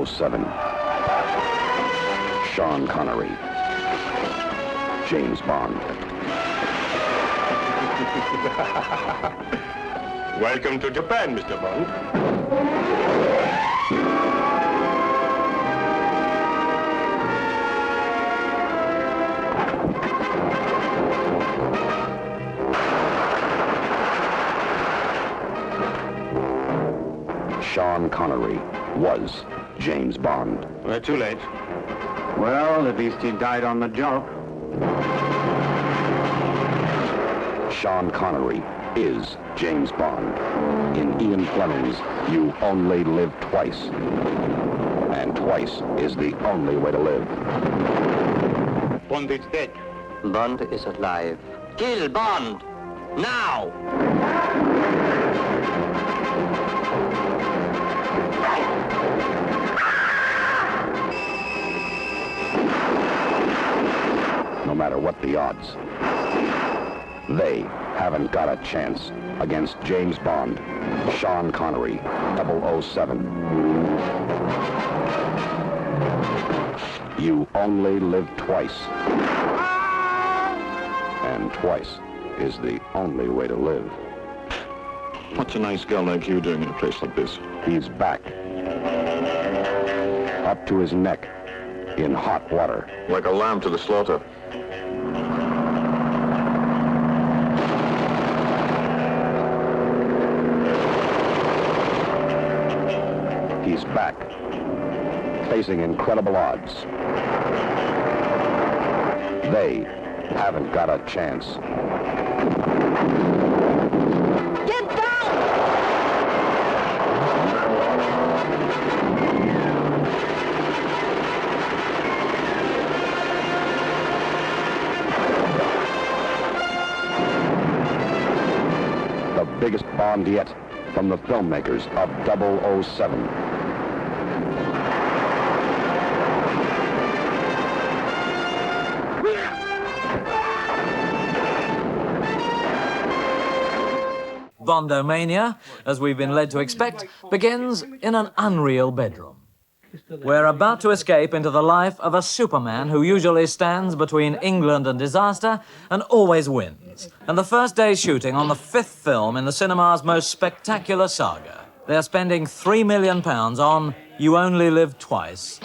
007. Sean Connery. James Bond. Welcome to Japan, Mr. Bond. Sean Connery was James Bond. We're too late. Well, at least he died on the job. Sean Connery is James Bond. In Ian Fleming's You Only Live Twice. And twice is the only way to live. Bond is dead. Bond is alive. Kill Bond! Now! No matter what the odds, they haven't got a chance against James Bond, Sean Connery, 007. You only live twice. And twice is the only way to live. What's a nice girl like you doing in a place like this? He's back. Up to his neck in hot water. Like a lamb to the slaughter. He's back, facing incredible odds. They haven't got a chance. Get down! The biggest Bond yet from the filmmakers of 007. Bondomania, as we've been led to expect, begins in an unreal bedroom. We're about to escape into the life of a Superman who usually stands between England and disaster and always wins. And the first day's shooting on the 5th film in the cinema's most spectacular saga. They're spending £3 million on You Only Live Twice.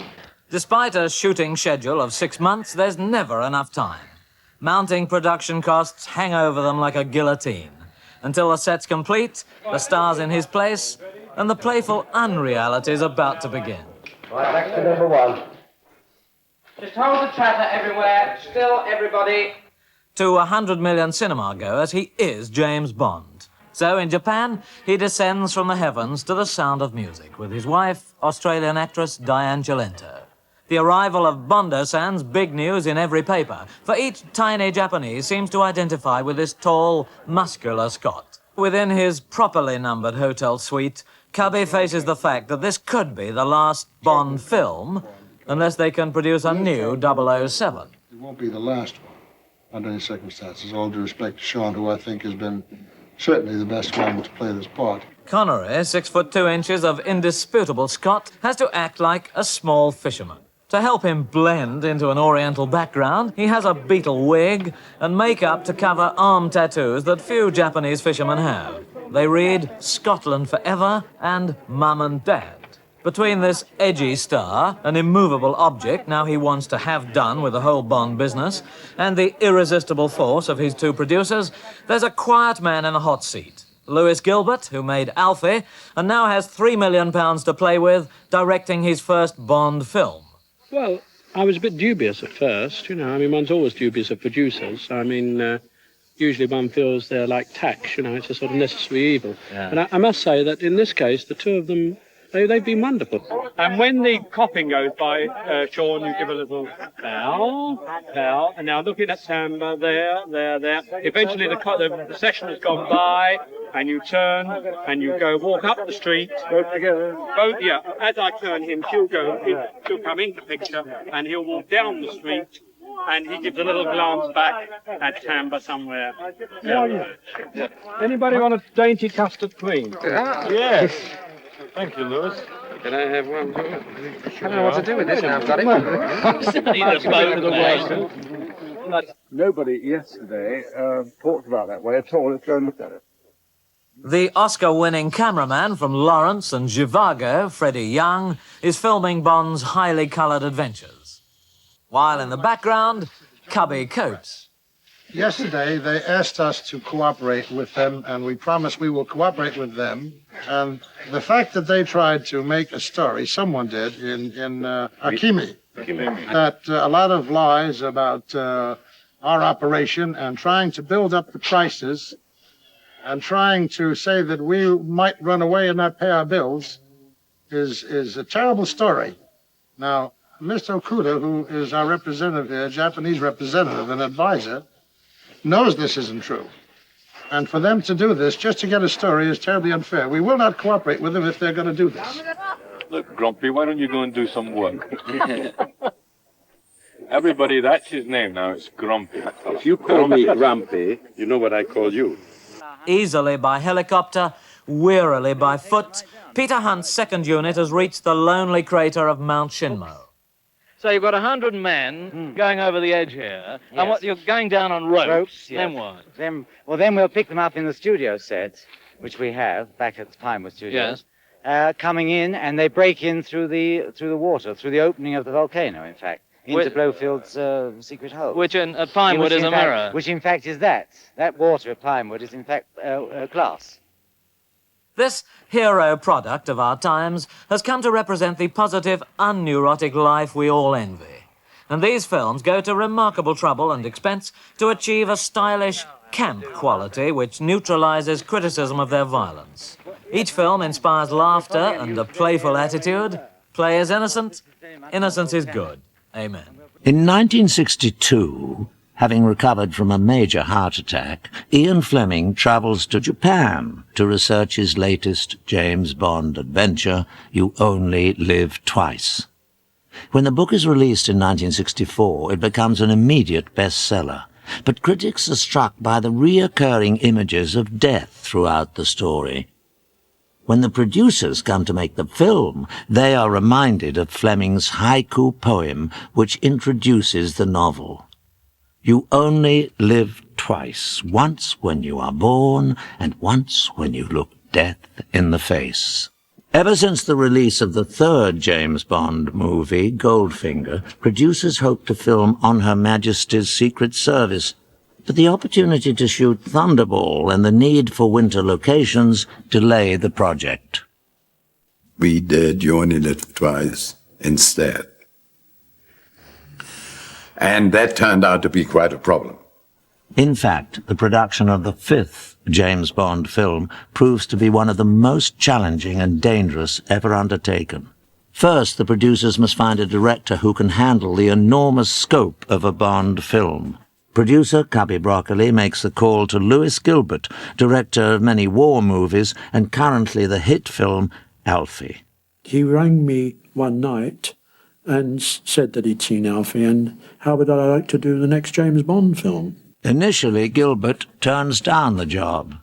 Despite a shooting schedule of 6 months, there's never enough time. Mounting production costs hang over them like a guillotine. Until the set's complete, the star's in his place, and the playful unreality's about to begin. Right, back to number 1. Just hold the chatter everywhere. Still, everybody. To 100 million cinema goers, he is James Bond. So in Japan, he descends from the heavens to the sound of music with his wife, Australian actress Diane Gelento. The arrival of Bondo-san's big news in every paper, for each tiny Japanese seems to identify with this tall, muscular Scot. Within his properly numbered hotel suite, Cubby faces the fact that this could be the last Bond film, unless they can produce a new 007. It won't be the last one, under any circumstances. All due respect to Sean, who I think has been certainly the best one to play this part. Connery, 6 foot 2 inches of indisputable Scot, has to act like a small fisherman. To help him blend into an oriental background, he has a beetle wig and makeup to cover arm tattoos that few Japanese fishermen have. They read Scotland Forever and Mum and Dad. Between this edgy star, an immovable object now he wants to have done with the whole Bond business, and the irresistible force of his 2 producers, there's a quiet man in the hot seat. Lewis Gilbert, who made Alfie, and now has £3 million to play with, directing his first Bond film. Well, I was a bit dubious at first, you know. I mean, one's always dubious of producers. I mean, usually one feels they're like tax, you know, it's a sort of necessary evil. Yeah. But I must say that in this case, the 2 of them, they've been wonderful. And when the coffin goes by, Sean, you give a little bow, and now looking at Samba, there. Eventually the session has gone by, and you turn, and you walk up the street. Both together? Both, yeah. As I turn him, she'll come into the picture, and he'll walk down the street, and he gives a little glance back at Samba somewhere. Yeah. Anybody want a dainty custard cream? Yes. Thank you, Lewis. Can I have one? I don't know what to do with this now I've got it. Nobody yesterday talked about that way at all. Let's go and look at it. The Oscar-winning cameraman from Lawrence and Zhivago, Freddie Young, is filming Bond's highly coloured adventures. While in the background, Cubby Coates. Yesterday, they asked us to cooperate with them, and we promised we will cooperate with them. And the fact that they tried to make a story, someone did, in Akimi, that a lot of lies about our operation and trying to build up the prices and trying to say that we might run away and not pay our bills is a terrible story. Now, Mr. Okuda, who is our representative here, Japanese representative and advisor, knows this isn't true. And for them to do this just to get a story is terribly unfair. We will not cooperate with them if they're going to do this. Look, Grumpy, why don't you go and do some work? Everybody, that's his name now. It's Grumpy. If you call me Grumpy, you know what I call you. Easily by helicopter, wearily by foot, Peter Hunt's second unit has reached the lonely crater of Mount Shinmo. So you've got 100 men going over the edge here, and what you're going down on ropes. Then what? Then we'll pick them up in the studio set, which we have back at the Pinewood Studios. Yes. Coming in, and they break in through the water, through the opening of the volcano, in fact, into Blofield's secret hole. Which at Pinewood is a mirror. Which in fact is that. That water at Pinewood is in fact glass. This hero product of our times has come to represent the positive, unneurotic life we all envy. And these films go to remarkable trouble and expense to achieve a stylish, camp quality which neutralizes criticism of their violence. Each film inspires laughter and a playful attitude. Play is innocent, innocence is good. Amen. In 1962, having recovered from a major heart attack, Ian Fleming travels to Japan to research his latest James Bond adventure, You Only Live Twice. When the book is released in 1964, it becomes an immediate bestseller, but critics are struck by the reoccurring images of death throughout the story. When the producers come to make the film, they are reminded of Fleming's haiku poem, which introduces the novel. You only live twice, once when you are born, and once when you look death in the face. Ever since the release of the third James Bond movie, Goldfinger, producers hoped to film On Her Majesty's Secret Service, but the opportunity to shoot Thunderball and the need for winter locations delay the project. We did You Only Live Twice instead. And that turned out to be quite a problem. In fact, the production of the fifth James Bond film proves to be one of the most challenging and dangerous ever undertaken. First, the producers must find a director who can handle the enormous scope of a Bond film. Producer Cubby Broccoli makes the call to Lewis Gilbert, director of many war movies and currently the hit film Alfie. He rang me one night and said that he'd seen Alfie and how would I like to do the next James Bond film. Initially, Gilbert turns down the job.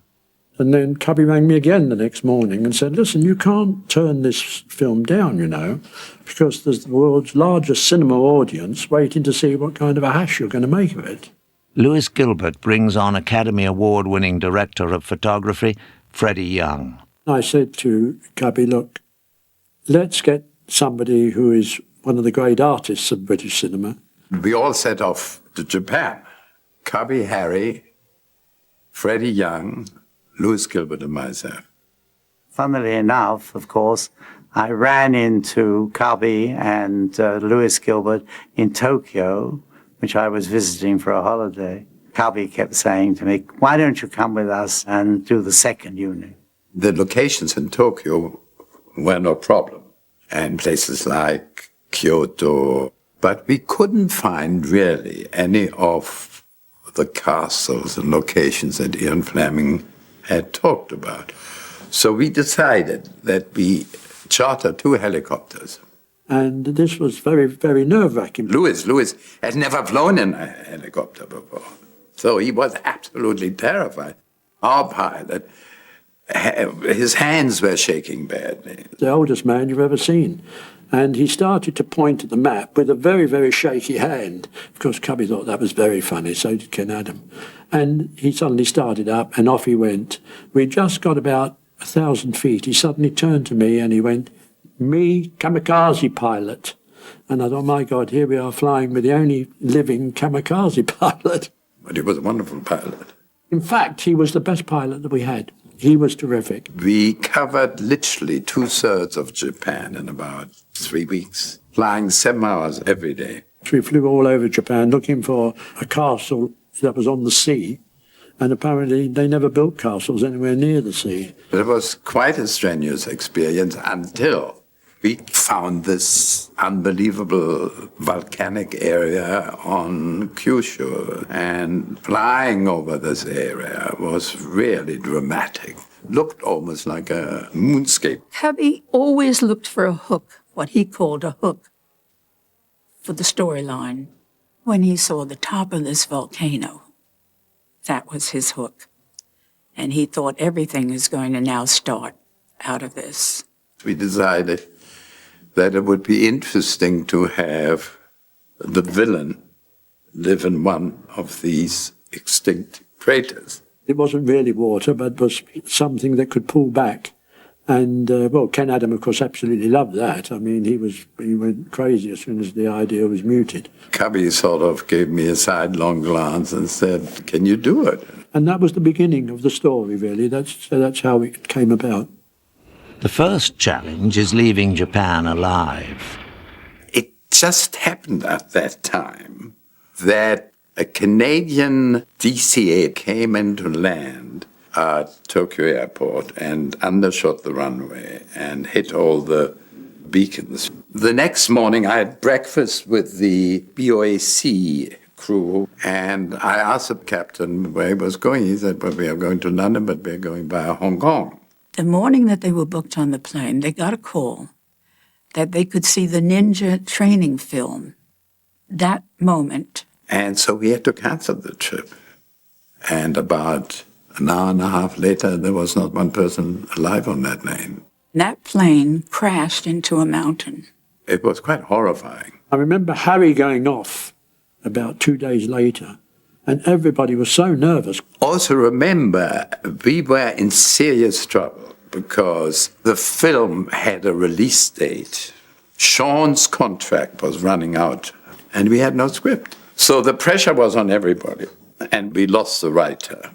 And then Cubby rang me again the next morning and said, listen, you can't turn this film down, you know, because there's the world's largest cinema audience waiting to see what kind of a hash you're going to make of it. Lewis Gilbert brings on Academy Award-winning director of photography, Freddie Young. I said to Cubby, look, let's get somebody who is one of the great artists of British cinema. We all set off to Japan. Cubby, Harry, Freddie Young, Lewis Gilbert and myself. Funnily enough, of course, I ran into Cubby and Lewis Gilbert in Tokyo, which I was visiting for a holiday. Cubby kept saying to me, why don't you come with us and do the second unit? The locations in Tokyo were no problem, and places like Kyoto, but we couldn't find really any of the castles and locations that Ian Fleming had talked about. So we decided that we charter 2 helicopters. And this was very, very nerve-wracking. Lewis had never flown in a helicopter before, so he was absolutely terrified. Our pilot his hands were shaking badly. The oldest man you've ever seen. And he started to point at the map with a very, very shaky hand. Of course, Cubby thought that was very funny, so did Ken Adam. And he suddenly started up, and off he went. We just got about 1,000 feet. He suddenly turned to me and he went, "Me, kamikaze pilot." And I thought, my God, here we are flying with the only living kamikaze pilot. But he was a wonderful pilot. In fact, he was the best pilot that we had. He was terrific. We covered literally 2/3 of Japan in about 3 weeks, flying 7 hours every day. We flew all over Japan looking for a castle that was on the sea, and apparently they never built castles anywhere near the sea. It was quite a strenuous experience until we found this unbelievable volcanic area on Kyushu, and flying over this area was really dramatic. Looked almost like a moonscape. Cubby always looked for a hook, what he called a hook, for the storyline. When he saw the top of this volcano, that was his hook. And he thought everything is going to now start out of this. We decided that it would be interesting to have the villain live in one of these extinct craters. It wasn't really water, but was something that could pull back. And, well, Ken Adam, of course, absolutely loved that. I mean, he went crazy as soon as the idea was mooted. Cubby sort of gave me a sidelong glance and said, "Can you do it?" And that was the beginning of the story, really. That's how it came about. The first challenge is leaving Japan alive. It just happened at that time that a Canadian DC-8 came into land at Tokyo Airport and undershot the runway and hit all the beacons. The next morning I had breakfast with the BOAC crew, and I asked the captain where he was going. He said, "Well, we are going to London, but we are going via Hong Kong." The morning that they were booked on the plane, they got a call that they could see the ninja training film that moment. And so we had to cancel the trip. And about an hour and a half later, there was not one person alive on that plane. That plane crashed into a mountain. It was quite horrifying. I remember Harry going off about 2 days later, and everybody was so nervous. Also remember, we were in serious trouble because the film had a release date. Sean's contract was running out, and we had no script. So the pressure was on everybody, and we lost the writer.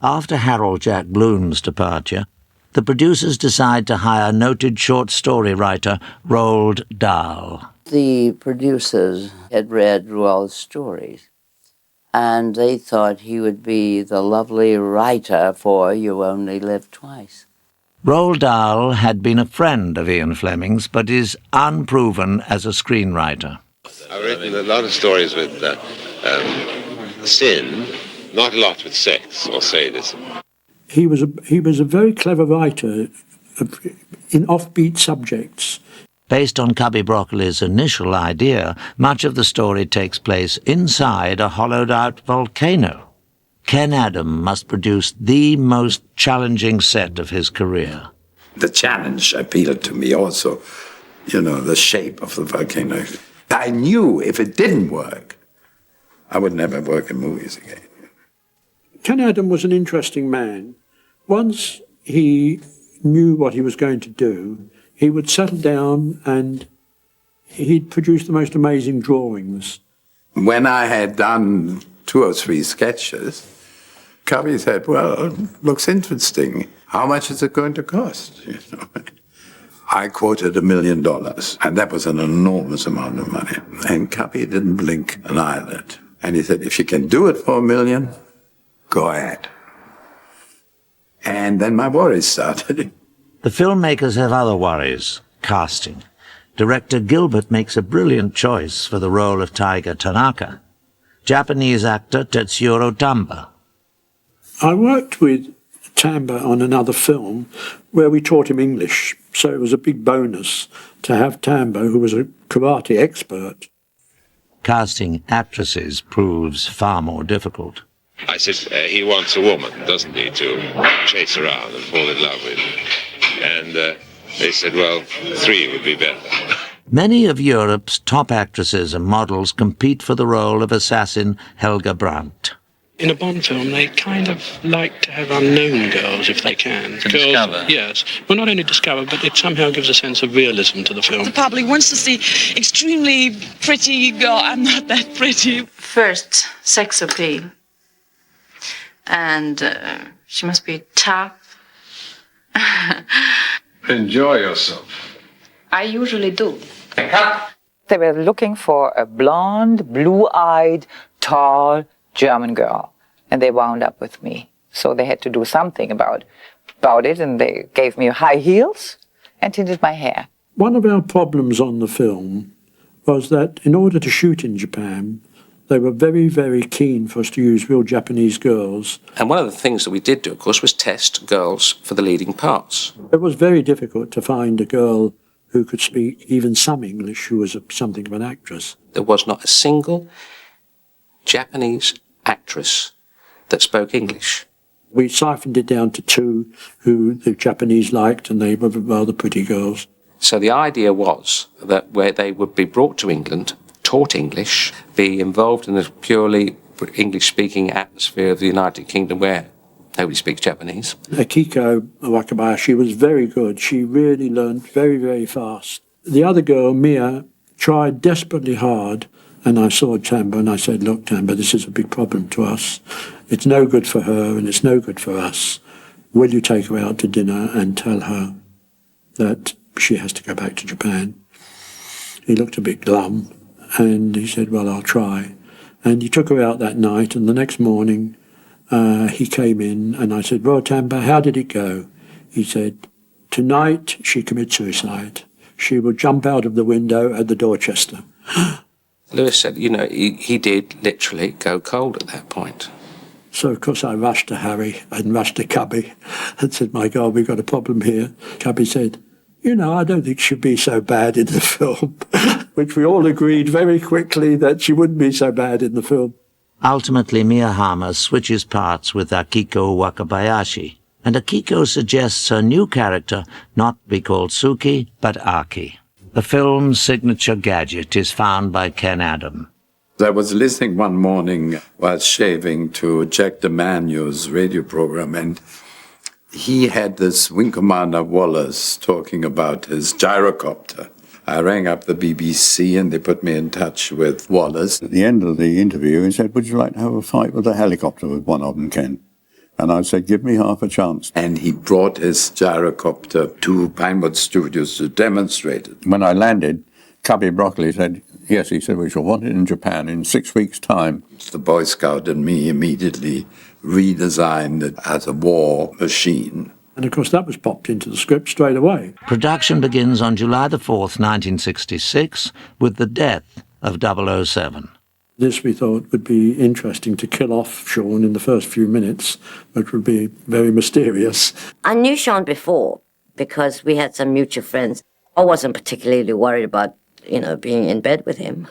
After Harold Jack Bloom's departure, the producers decide to hire noted short story writer Roald Dahl. The producers had read Roald's stories, and they thought he would be the lovely writer for You Only Live Twice. Roald Dahl had been a friend of Ian Fleming's, but is unproven as a screenwriter. I've written a lot of stories with sin, not a lot with sex or sadism. He was a very clever writer in offbeat subjects. Based on Cubby Broccoli's initial idea, much of the story takes place inside a hollowed-out volcano. Ken Adam must produce the most challenging set of his career. The challenge appealed to me also, the shape of the volcano. I knew if it didn't work, I would never work in movies again. Ken Adam was an interesting man. Once he knew what he was going to do, he would settle down and he'd produce the most amazing drawings. When I had done 2 or 3 sketches, Cubby said, "Well, looks interesting. How much is it going to cost?" I quoted $1 million, and that was an enormous amount of money. And Cubby didn't blink an eyelid. And he said, "If you can do it for $1 million, go ahead." And then my worries started. The filmmakers have other worries. Casting. Director Gilbert makes a brilliant choice for the role of Taiga Tanaka. Japanese actor Tetsuro Tamba. I worked with Tamba on another film where we taught him English, so it was a big bonus to have Tamba, who was a karate expert. Casting actresses proves far more difficult. I said, he wants a woman, doesn't he, to chase around and fall in love with. And they said, well, 3 would be better. Many of Europe's top actresses and models compete for the role of assassin Helga Brandt. In a Bond film, they kind of like to have unknown girls if they can. To discover? Yes. Well, not only discover, but it somehow gives a sense of realism to the film. The public wants to see extremely pretty girl. I'm not that pretty. First, sex appeal. And she must be tough. Enjoy yourself. I usually do. They were looking for a blonde, blue-eyed, tall German girl, and they wound up with me. So they had to do something about it, and they gave me high heels and tinted my hair. One of our problems on the film was that in order to shoot in Japan, they were very, very keen for us to use real Japanese girls. And one of the things that we did do, of course, was test girls for the leading parts. It was very difficult to find a girl who could speak even some English, who was something of an actress. There was not a single Japanese actress that spoke English. We siphoned it down to 2 who the Japanese liked, and they were rather pretty girls. So the idea was that where they would be brought to England, taught English, be involved in a purely English-speaking atmosphere of the United Kingdom where nobody speaks Japanese. Akiko Wakabayashi was very good. She really learned very, very fast. The other girl, Mia, tried desperately hard, and I saw Tamba and I said, look, Tamba, this is a big problem to us. It's no good for her and it's no good for us. Will you take her out to dinner and tell her that she has to go back to Japan? He looked a bit glum and he said, well, I'll try. And he took her out that night, and the next morning he came in and I said, well, Tamba, how did it go? He said, tonight she commits suicide. She will jump out of the window at the Dorchester. Lewis said, you know, he did literally go cold at that point. So, of course, I rushed to Harry and rushed to Cubby and said, my God, we've got a problem here. Cubby said, you know, I don't think she'd be so bad in the film, which we all agreed very quickly that she wouldn't be so bad in the film. Ultimately, Mia Hama switches parts with Akiko Wakabayashi, and Akiko suggests her new character not be called Suki, but Aki. The film's signature gadget is found by Ken Adam. I was listening one morning while shaving to Jack DeManio's radio program, and he had this Wing Commander Wallace talking about his gyrocopter. I rang up the BBC and they put me in touch with Wallace. At the end of the interview, he said, would you like to have a fight with a helicopter with one of them, Ken? And I said, give me half a chance. And he brought his gyrocopter to Pinewood Studios to demonstrate it. When I landed, Cubby Broccoli said, yes, he said, we shall want it in Japan in 6 weeks' time. The Boy Scout and me immediately redesigned it as a war machine. And of course that was popped into the script straight away. Production begins on July the 4th, 1966, with the death of 007. This, we thought, would be interesting to kill off Sean in the first few minutes, which would be very mysterious. I knew Sean before because we had some mutual friends. I wasn't particularly worried about, being in bed with him.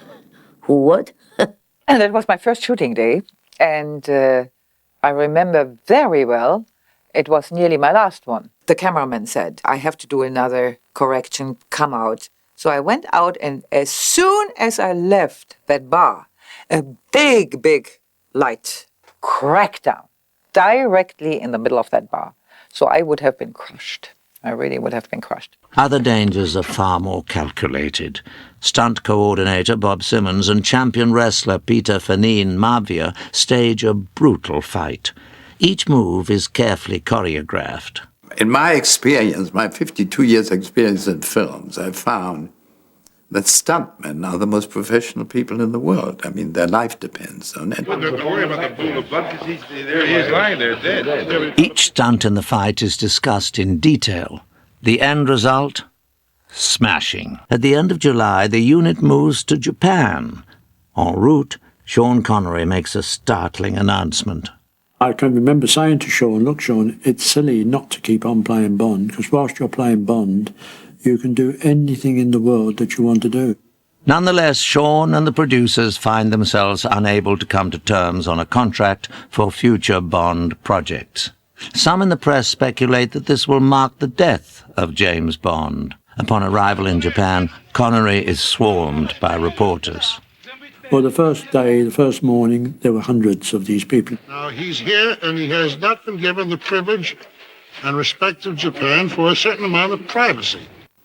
Who would? And it was my first shooting day, and I remember very well, it was nearly my last one. The cameraman said, I have to do another correction, come out. So I went out, and as soon as I left that bar, a big, big light cracked down directly in the middle of that bar. So I would have been crushed. I really would have been crushed. Other dangers are far more calculated. Stunt coordinator Bob Simmons and champion wrestler Peter Fanine Mavia stage a brutal fight. Each move is carefully choreographed. In my experience, my 52 years experience in films, I found that stuntmen are the most professional people in the world. I mean, their life depends on it. Don't worry about the pool of blood, because he's lying there dead. Each stunt in the fight is discussed in detail. The end result? Smashing. At the end of July, the unit moves to Japan. En route, Sean Connery makes a startling announcement. I can remember saying to Sean, look, Sean, it's silly not to keep on playing Bond, because whilst you're playing Bond, you can do anything in the world that you want to do. Nonetheless, Sean and the producers find themselves unable to come to terms on a contract for future Bond projects. Some in the press speculate that this will mark the death of James Bond. Upon arrival in Japan, Connery is swarmed by reporters. Well, the first day, the first morning, there were hundreds of these people. Now, he's here, and he has not been given the privilege and respect of Japan for a certain amount of privacy.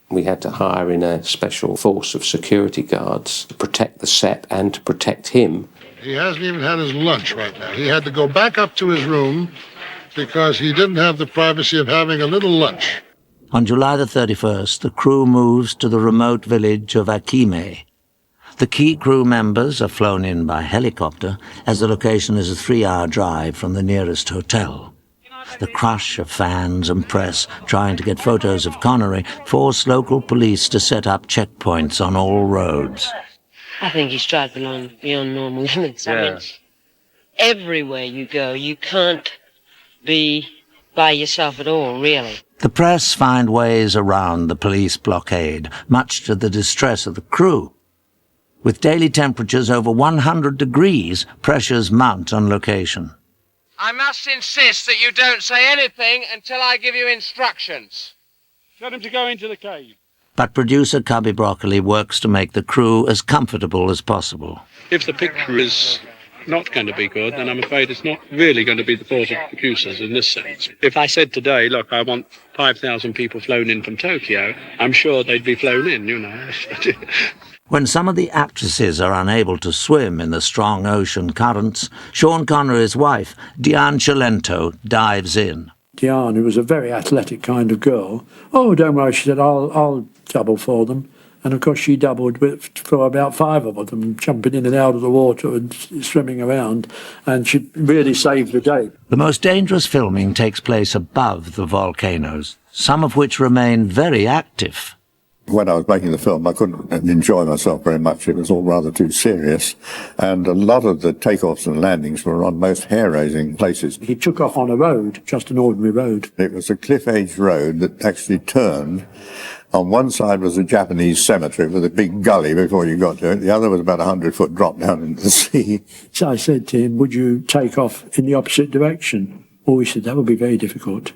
We had to hire in a special force of security guards to protect the set and to protect him. He hasn't even had his lunch right now. He had to go back up to his room because he didn't have the privacy of having a little lunch. On July the 31st, the crew moves to the remote village of Akime. The key crew members are flown in by helicopter, as the location is a 3-hour drive from the nearest hotel. The crush of fans and press trying to get photos of Connery forced local police to set up checkpoints on all roads. I think he's tried beyond normal limits. I mean, everywhere you go, you can't be by yourself at all, really. The press find ways around the police blockade, much to the distress of the crew. With daily temperatures over 100 degrees, pressures mount on location. I must insist that you don't say anything until I give you instructions. Tell him to go into the cave. But producer Cubby Broccoli works to make the crew as comfortable as possible. If the picture is not going to be good, then I'm afraid it's not really going to be the fault of the producers in this sense. If I said today, look, I want 5,000 people flown in from Tokyo, I'm sure they'd be flown in, you know. When some of the actresses are unable to swim in the strong ocean currents, Sean Connery's wife, Diane Cilento, dives in. Diane, who was a very athletic kind of girl, "Oh, don't worry," she said, I'll double for them. And of course she doubled for about 5 of them, jumping in and out of the water and swimming around, and she really saved the day. The most dangerous filming takes place above the volcanoes, some of which remain very active. When I was making the film, I couldn't enjoy myself very much. It was all rather too serious. And a lot of the takeoffs and landings were on most hair-raising places. He took off on a road, just an ordinary road. It was a cliff-edge road that actually turned. On one side was a Japanese cemetery with a big gully before you got to it. The other was about a 100-foot drop down into the sea. So I said to him, "Would you take off in the opposite direction?" Oh, he said, "That would be very difficult."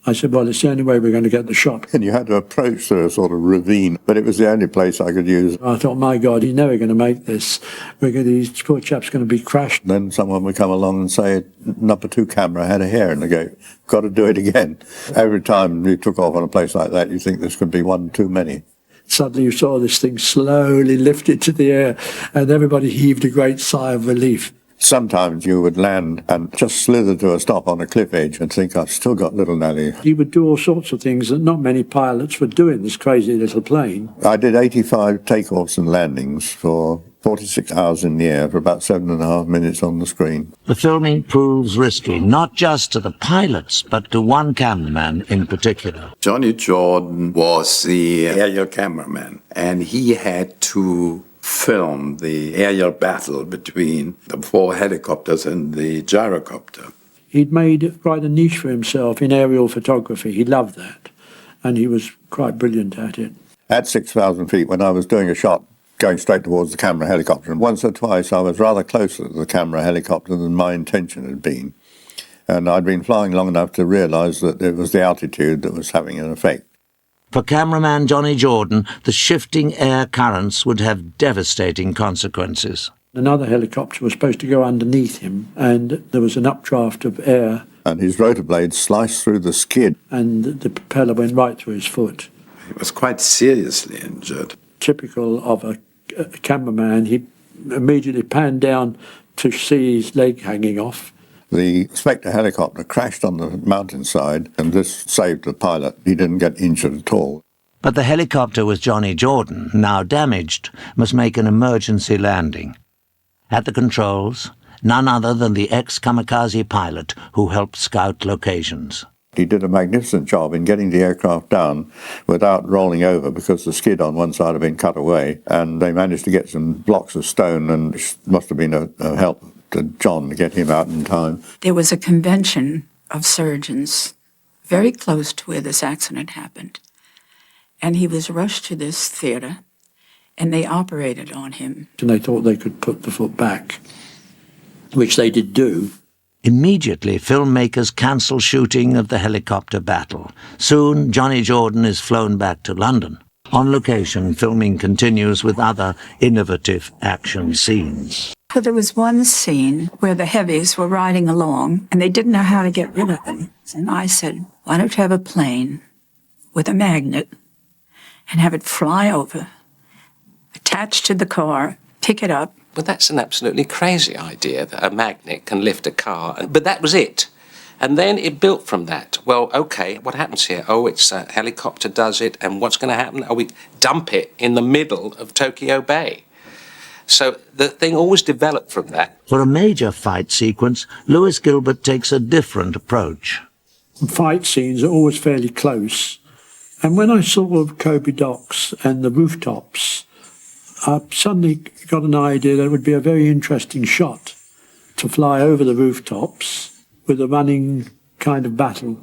I said, "Well, it's the only way we're going to get the shot." And you had to approach through a sort of ravine, but it was the only place I could use. I thought, my God, he's never going to make this. These poor chaps going to be crashed. Then someone would come along and say, "Number 2 camera had a hair in the gate. Got to do it again." Every time you took off on a place like that, you think this could be one too many. Suddenly you saw this thing slowly lifted to the air, and everybody heaved a great sigh of relief. Sometimes you would land and just slither to a stop on a cliff edge and think, "I've still got little Nellie." He would do all sorts of things that not many pilots would do in this crazy little plane. I did 85 takeoffs and landings for 46 hours in the air for about 7.5 minutes on the screen. The filming proves risky, not just to the pilots, but to one cameraman in particular. Johnny Jordan was the aerial cameraman, and he had to film the aerial battle between the 4 helicopters and the gyrocopter. He'd made quite a niche for himself in aerial photography. He loved that, and he was quite brilliant at it. At 6,000 feet, when I was doing a shot going straight towards the camera helicopter, and once or twice I was rather closer to the camera helicopter than my intention had been. And I'd been flying long enough to realise that it was the altitude that was having an effect. For cameraman Johnny Jordan, the shifting air currents would have devastating consequences. Another helicopter was supposed to go underneath him, and there was an updraft of air. And his rotor blade sliced through the skid. And the propeller went right through his foot. He was quite seriously injured. Typical of a cameraman, he immediately panned down to see his leg hanging off. The Spectre helicopter crashed on the mountainside, and this saved the pilot. He didn't get injured at all. But the helicopter with Johnny Jordan, now damaged, must make an emergency landing. At the controls, none other than the ex-kamikaze pilot who helped scout locations. He did a magnificent job in getting the aircraft down without rolling over, because the skid on one side had been cut away, and they managed to get some blocks of stone, and it must have been a help to John to get him out in time. There was a convention of surgeons very close to where this accident happened, and he was rushed to this theater, and they operated on him. And they thought they could put the foot back, which they did do. Immediately, filmmakers cancel shooting of the helicopter battle. Soon, Johnny Jordan is flown back to London. On location, filming continues with other innovative action scenes. So there was one scene where the heavies were riding along, and they didn't know how to get rid of them. And I said, why don't you have a plane with a magnet and have it fly over, attach to the car, pick it up. But that's an absolutely crazy idea, that a magnet can lift a car. But that was it. And then it built from that. Well, okay, what happens here? Oh, it's a helicopter does it, and what's going to happen? Oh, we dump it in the middle of Tokyo Bay. So the thing always developed from that. For a major fight sequence, Lewis Gilbert takes a different approach. Fight scenes are always fairly close. And when I saw Kobe docks and the rooftops, I suddenly got an idea that it would be a very interesting shot to fly over the rooftops with a running kind of battle.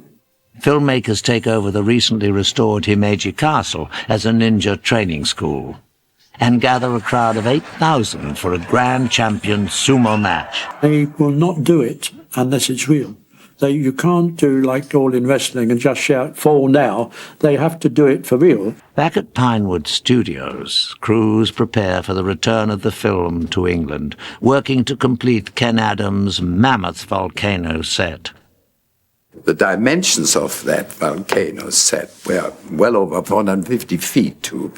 Filmmakers take over the recently restored Himeji Castle as a ninja training school and gather a crowd of 8,000 for a grand champion sumo match. They will not do it unless it's real. You can't do like all in wrestling and just shout, fall now. They have to do it for real. Back at Pinewood Studios, crews prepare for the return of the film to England, working to complete Ken Adams' mammoth volcano set. The dimensions of that volcano set were well over 450 feet to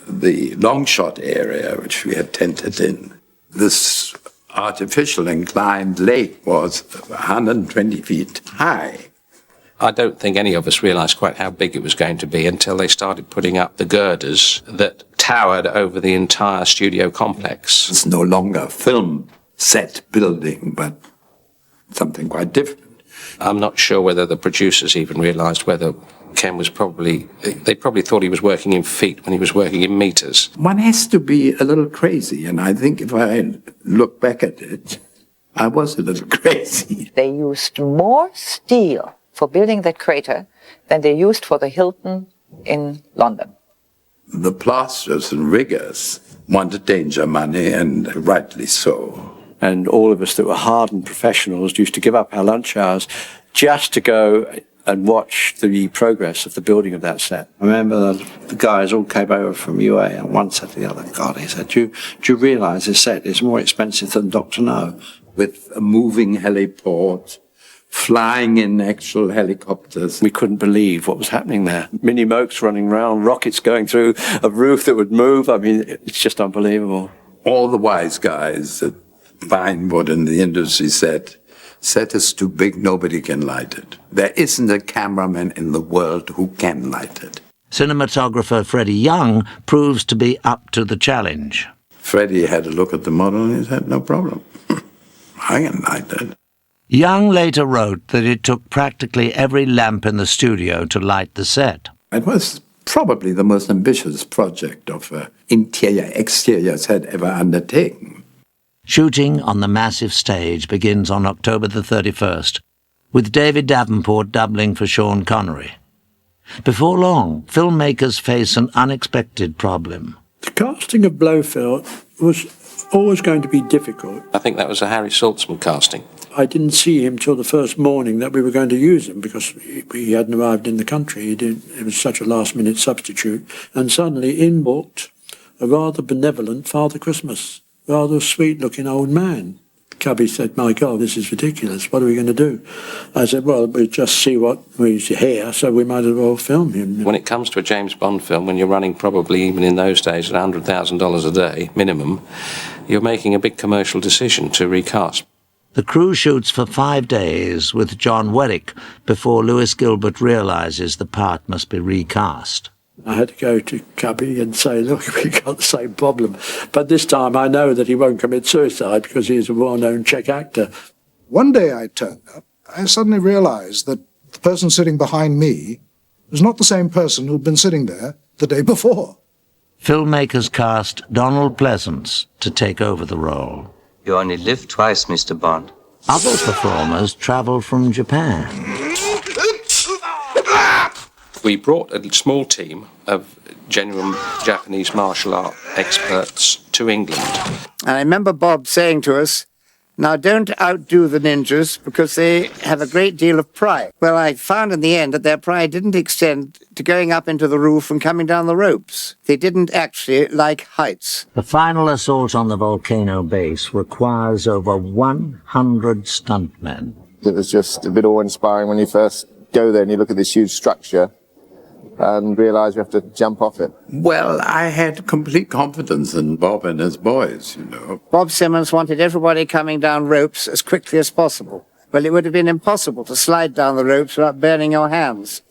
the long shot area which we had tented in. This artificial inclined lake was 120 feet high. I don't think any of us realised quite how big it was going to be until they started putting up the girders that towered over the entire studio complex. It's no longer a film set building, but something quite different. I'm not sure whether the producers even realised whether Ken was they probably thought he was working in feet when he was working in meters. One has to be a little crazy, and I think if I look back at it, I was a little crazy. They used more steel for building that crater than they used for the Hilton in London. The plasters and riggers wanted danger money, and rightly so. And all of us that were hardened professionals used to give up our lunch hours just to go and watch the progress of the building of that set. I remember the guys all came over from UA, and one said to the other, God, he said, do you realise this set is more expensive than Dr. No? With a moving heliport, flying in actual helicopters. We couldn't believe what was happening there. Mini mokes running around, rockets going through a roof that would move. I mean, it's just unbelievable. All the wise guys at Pinewood in the industry said, set is too big, nobody can light it. There isn't a cameraman in the world who can light it. Cinematographer Freddie Young proves to be up to the challenge. Freddie had a look at the model and he said, no problem. I can light it. Young later wrote that it took practically every lamp in the studio to light the set. It was probably the most ambitious project of interior-exterior set ever undertaken. Shooting on the massive stage begins on October the 31st, with David Davenport doubling for Sean Connery. Before long, filmmakers face an unexpected problem. The casting of Blofeld was always going to be difficult. I think that was a Harry Saltzman casting. I didn't see him till the first morning that we were going to use him because he hadn't arrived in the country. It was such a last-minute substitute. And suddenly in walked a rather benevolent Father Christmas. Rather sweet-looking old man. Cubby said, my God, this is ridiculous. What are we going to do? I said, well, we'll just see what we hear, so we might as well film him. When it comes to a James Bond film, when you're running probably, even in those days, at $100,000 a day, minimum, you're making a big commercial decision to recast. The crew shoots for 5 days with John Werrick before Lewis Gilbert realises the part must be recast. I had to go to Cubby and say, look, we've got the same problem. But this time I know that he won't commit suicide because he's a well-known Czech actor. One day I turned up, I suddenly realised that the person sitting behind me was not the same person who'd been sitting there the day before. Filmmakers cast Donald Pleasance to take over the role. You only live twice, Mr. Bond. Other performers travel from Japan. We brought a small team of genuine Japanese martial art experts to England. And I remember Bob saying to us, now don't outdo the ninjas because they have a great deal of pride. Well, I found in the end that their pride didn't extend to going up into the roof and coming down the ropes. They didn't actually like heights. The final assault on the volcano base requires over 100 stuntmen. It was just a bit awe-inspiring when you first go there and you look at this huge structure and realise you have to jump off it. Well, I had complete confidence in Bob and his boys, you know. Bob Simmons wanted everybody coming down ropes as quickly as possible. Well, it would have been impossible to slide down the ropes without burning your hands.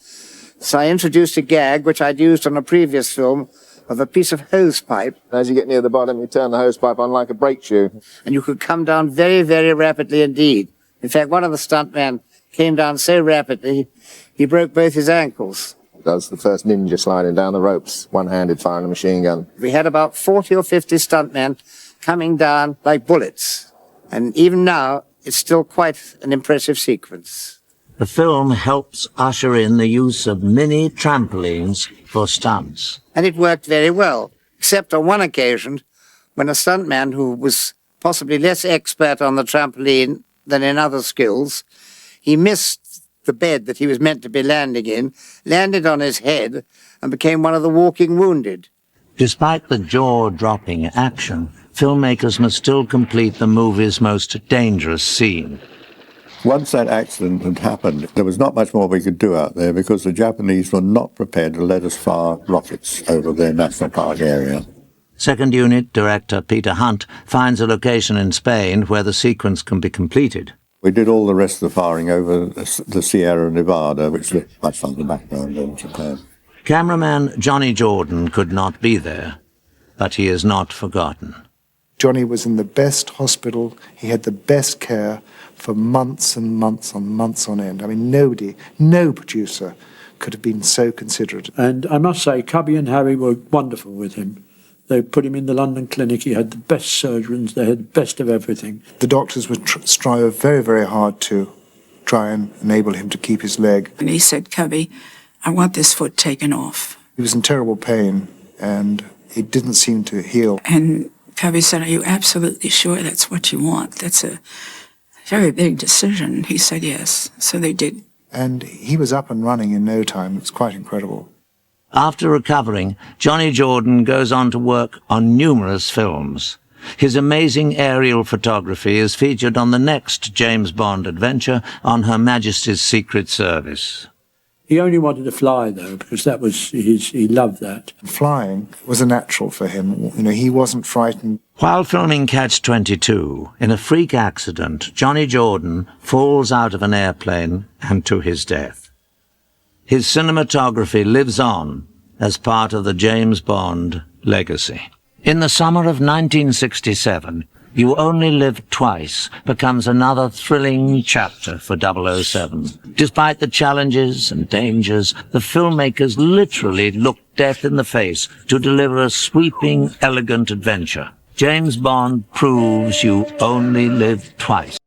So I introduced a gag, which I'd used on a previous film, of a piece of hose pipe. As you get near the bottom, you turn the hose pipe on like a brake shoe. And you could come down very, very rapidly indeed. In fact, one of the stuntmen came down so rapidly, he broke both his ankles. That's the first ninja sliding down the ropes, one-handed firing a machine gun. We had about 40 or 50 stuntmen coming down like bullets. And even now, it's still quite an impressive sequence. The film helps usher in the use of mini trampolines for stunts. And it worked very well, except on one occasion when a stuntman who was possibly less expert on the trampoline than in other skills, he missed the bed that he was meant to be landing in, landed on his head, and became one of the walking wounded. Despite the jaw-dropping action, filmmakers must still complete the movie's most dangerous scene. Once that accident had happened, there was not much more we could do out there because the Japanese were not prepared to let us fire rockets over their national park area. Second Unit Director Peter Hunt finds a location in Spain where the sequence can be completed. We did all the rest of the firing over the Sierra Nevada, which looked much like the background in Japan. Cameraman Johnny Jordan could not be there, but he is not forgotten. Johnny was in the best hospital. He had the best care for months and months and months on end. I mean, no producer could have been so considerate. And I must say, Cubby and Harry were wonderful with him. They put him in the London clinic. He had the best surgeons. They had the best of everything. The doctors would strive very, very hard to try and enable him to keep his leg. And he said, Cubby, I want this foot taken off. He was in terrible pain, and it didn't seem to heal. And Cubby said, are you absolutely sure that's what you want? That's a very big decision. He said yes. So they did. And he was up and running in no time. It was quite incredible. After recovering, Johnny Jordan goes on to work on numerous films. His amazing aerial photography is featured on the next James Bond adventure on Her Majesty's Secret Service. He only wanted to fly, though, because that was he loved that. Flying was a natural for him. You know, he wasn't frightened. While filming Catch-22, in a freak accident, Johnny Jordan falls out of an airplane and to his death. His cinematography lives on as part of the James Bond legacy. In the summer of 1967, You Only Live Twice becomes another thrilling chapter for 007. Despite the challenges and dangers, the filmmakers literally looked death in the face to deliver a sweeping, elegant adventure. James Bond proves you only live twice.